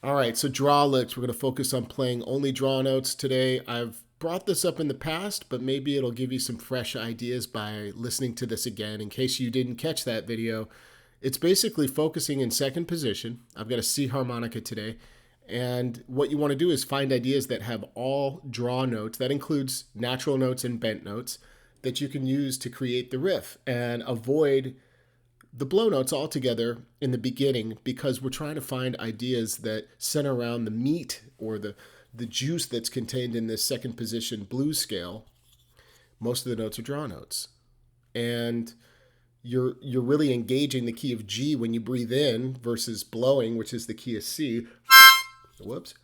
All right, so draw licks. We're going to focus on playing only draw notes today. I've brought this up in the past, but maybe it'll give you some fresh ideas by listening to this again. In case you didn't catch that video, it's basically focusing in second position. I've got a C harmonica today. And what you want to do is find ideas that have all draw notes. That includes natural notes and bent notes that you can use to create the riff, and avoid the blow notes altogether in the beginning, because we're trying to find ideas that center around the meat or the juice that's contained in this second position blues scale. Most of the notes are draw notes. And you're really engaging the key of G when you breathe in versus blowing, which is the key of C. Whoops.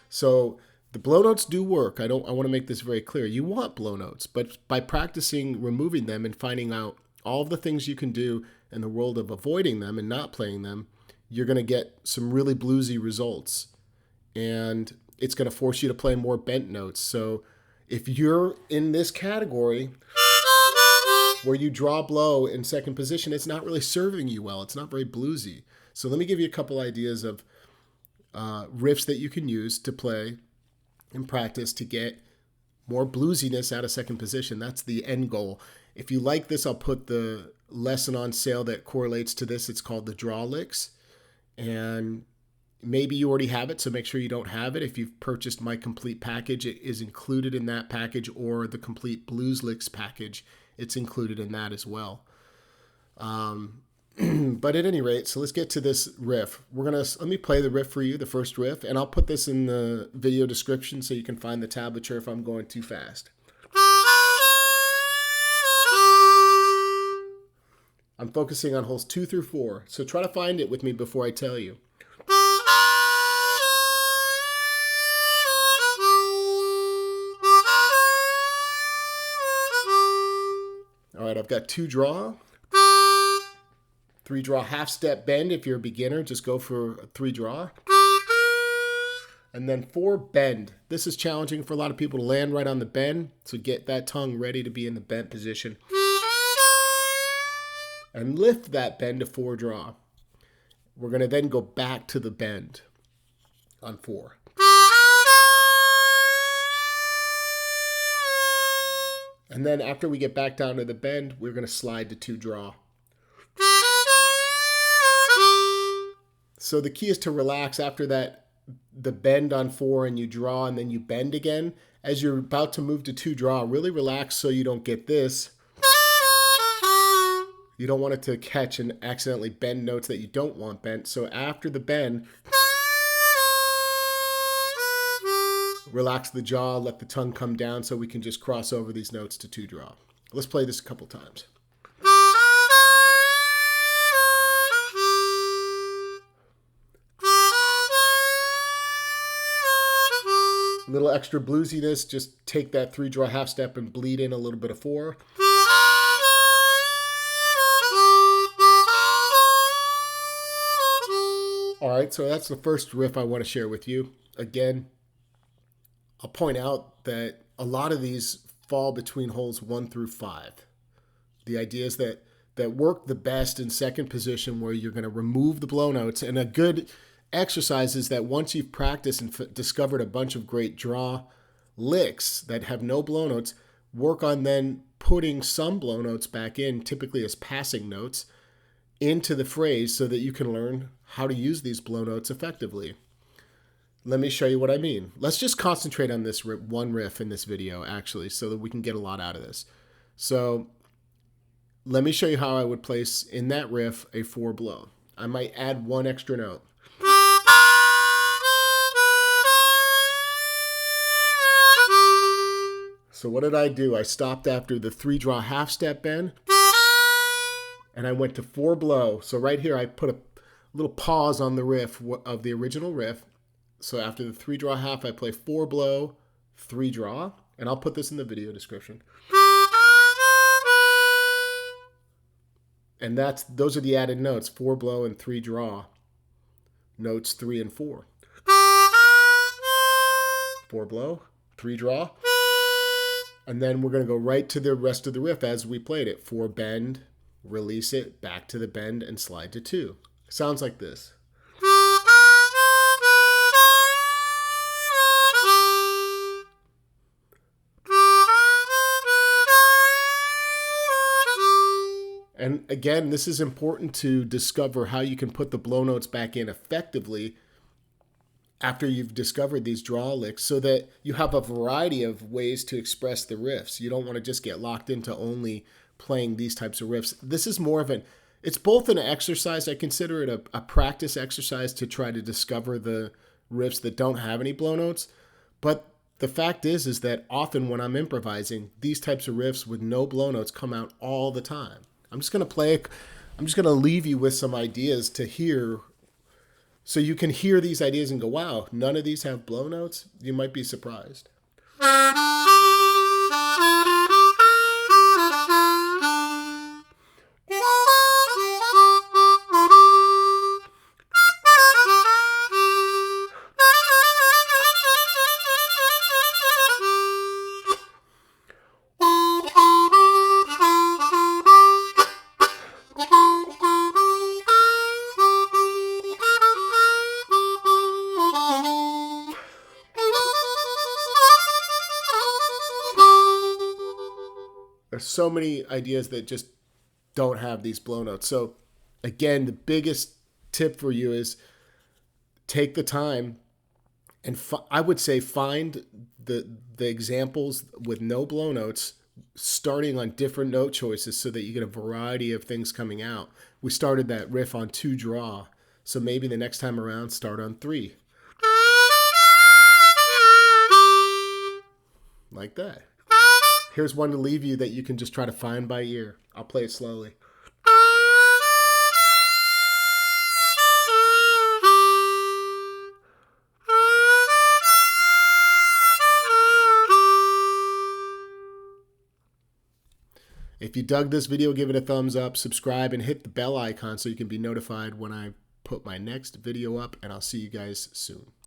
So the blow notes do work. I want to make this very clear. You want blow notes, but by practicing removing them and finding out all of the things you can do in the world of avoiding them and not playing them, you're going to get some really bluesy results. And it's going to force you to play more bent notes. So if you're in this category where you draw blow in second position, it's not really serving you well. It's not very bluesy. So let me give you a couple ideas of riffs that you can use to play and practice to get more bluesiness out of second position. That's the end goal. If you like this, I'll put the lesson on sale that correlates to this. It's called the Draw Licks. And maybe you already have it, so make sure you don't have it. If you've purchased my complete package, it is included in that package, or the complete Blues Licks package. It's included in that as well. But at any rate, so let's get to this riff. Let me play the riff for you, the first riff, and I'll put this in the video description so you can find the tablature if I'm going too fast. I'm focusing on holes 2 through 4, so try to find it with me before I tell you. All right, I've got 2 draw. 3 draw half step bend. If you're a beginner, just go for a 3 draw. And then 4 bend. This is challenging for a lot of people to land right on the bend, so get that tongue ready to be in the bent position. And lift that bend to 4 draw. We're going to then go back to the bend on 4. And then after we get back down to the bend, we're going to slide to 2 draw. So the key is to relax after that, the bend on 4, and you draw and then you bend again. As you're about to move to 2 draw, really relax so you don't get this. You don't want it to catch and accidentally bend notes that you don't want bent. So after the bend, relax the jaw, let the tongue come down so we can just cross over these notes to 2 draw. Let's play this a couple times. A little extra bluesiness, just take that 3 draw half step and bleed in a little bit of 4. All right, so that's the first riff I want to share with you. Again, I'll point out that a lot of these fall between holes 1 through 5. The ideas that work the best in second position, where you're going to remove the blow notes. And a good exercise is that once you've practiced and discovered a bunch of great draw licks that have no blow notes, work on then putting some blow notes back in, typically as passing notes, into the phrase so that you can learn how to use these blow notes effectively. Let me show you what I mean. Let's just concentrate on this one riff in this video, actually, so that we can get a lot out of this. So let me show you how I would place in that riff a 4 blow. I might add 1 extra note. So what did I do? I stopped after the 3 draw half step bend, and I went to 4 blow. So right here, I put a little pause on the riff of the original riff. So after the 3 draw half, I play 4 blow, 3 draw, and I'll put this in the video description. And those are the added notes, 4 blow and 3 draw. Notes 3 and 4. 4 blow, 3 draw. And then we're going to go right to the rest of the riff as we played it. 4 bend, release it, back to the bend, and slide to 2. Sounds like this. And again, this is important to discover how you can put the blow notes back in effectively after you've discovered these draw licks, so that you have a variety of ways to express the riffs. You don't want to just get locked into only playing these types of riffs. This is more of it's both an exercise. I consider it a practice exercise to try to discover the riffs that don't have any blow notes. But the fact is that often when I'm improvising, these types of riffs with no blow notes come out all the time. I'm just going to leave you with some ideas to hear, so you can hear these ideas and go, wow, none of these have blow notes. You might be surprised. There's so many ideas that just don't have these blow notes. So again, the biggest tip for you is take the time and I would say find the examples with no blow notes, starting on different note choices so that you get a variety of things coming out. We started that riff on 2 draw, so maybe the next time around start on 3. Like that. Here's one to leave you that you can just try to find by ear. I'll play it slowly. If you dug this video, give it a thumbs up, subscribe, and hit the bell icon so you can be notified when I put my next video up, and I'll see you guys soon.